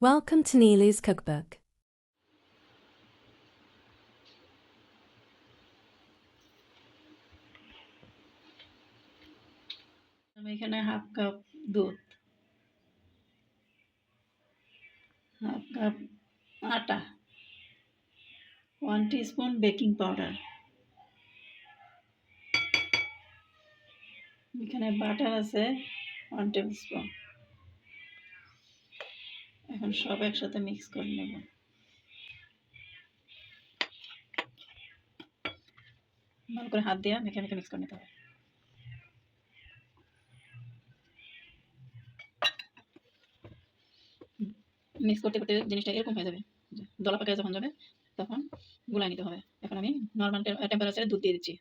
Welcome to Neely's Cookbook. আমি এখানে half cup দুধ, হাফ কাপ আটা, 1 টিস্পুন বেকিং পাউডার, এখানে বাটার আছে 1 টেবিল স্পুন। এখন সব একসাথে মিক্স করে নেব। ভালো করে হাত দিয়ে মেখে মেখে মিক্স করে নিতে হবে। মিক্স করতে করতে জিনিসটা এরকম হয়ে যাবে, দলা পাকে যখন যাবে তখন গুলাই নিতে হবে। এখন আমি নর্মাল টেম্পারেচারে দুধ দিয়ে দিচ্ছি।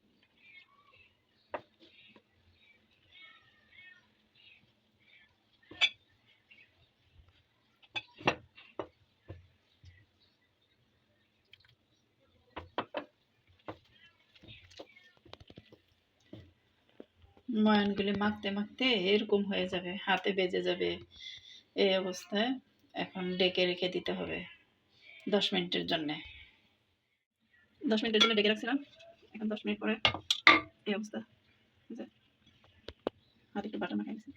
ময়ানগুলি মাখতে মাখতে এরকম হয়ে যাবে, হাতে বেজে যাবে। এই অবস্থায় এখন ডেকে রেখে দিতে হবে 10 মিনিটের জন্যে। 10 মিনিটের জন্য ডেকে রাখছিলাম। এখন 10 মিনিট পরে এই অবস্থা, হাতে একটু বাটার মাখাই নিচ্ছি।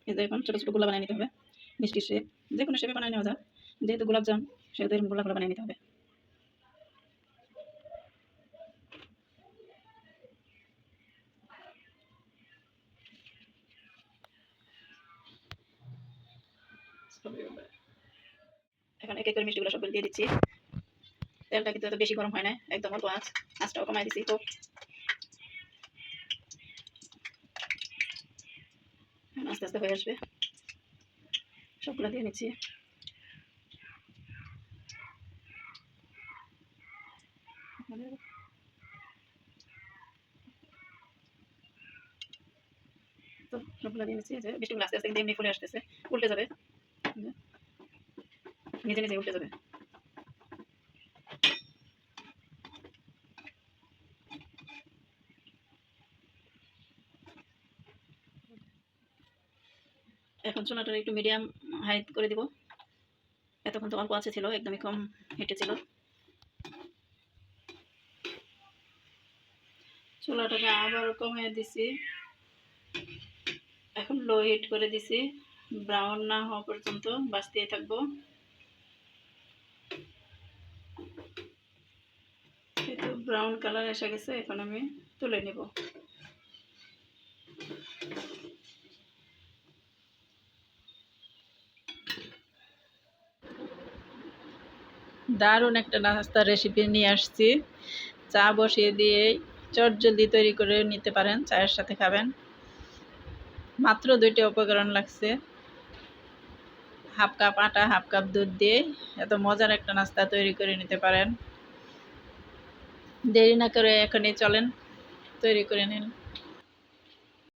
এই যে এখন ছোটো ছোটো গোলা বানিয়ে নিতে হবে, মিষ্টি শেপ, যে কোনো শেপে বানিয়ে নেওয়া যায়। যেহেতু গোলাপজাম সেহেতু এরকম গোলা গোলা বানিয়ে নিতে হবে। এখন এক এক করে মিষ্টিগুলো সবগুলো দিয়ে দিচ্ছি। তেলটা কিন্তু এত বেশি গরম হয় না, একদম অল্প আঁচটাও কমাই দিচ্ছি। তো আস্তে আস্তে হয়ে আসবে, সবগুলো দিয়ে নিচ্ছি। তো সবগুলো দিয়ে নিচ্ছি। যে মিষ্টিগুলো আস্তে আস্তে কিন্তু এমনি ফুলে আসতেছে, উল্টে যাবে, নিজে নিজে উল্টে যাবে। এখন চুলাটা একটু মিডিয়াম হাই করে দিব। এতক্ষণ তো অল্প আছে ছিল, একদমই কম হিটে ছিল। চুলাটাকে আবার কমিয়ে দিছি, এখন লো হিট করে দিছি। ব্রাউন না হওয়া পর্যন্ত ভাজতেই থাকবো। একটু ব্রাউন কালার এসে গেছে, এখন আমি তুলে নেব। দারুণ একটা নাস্তার রেসিপি নিয়ে আসছি। চা বসিয়ে দিয়ে চটজলদি তৈরি করে নিতে পারেন, চায়ের সাথে খাবেন। মাত্র 2টা উপকরণ লাগছে, হাফ কাপ আটা, হাফ কাপ দুধ দিয়ে এত মজার একটা নাস্তা তৈরি করে নিতে পারেন। দেরি না করে এখনই চলেন তৈরি করে নিন।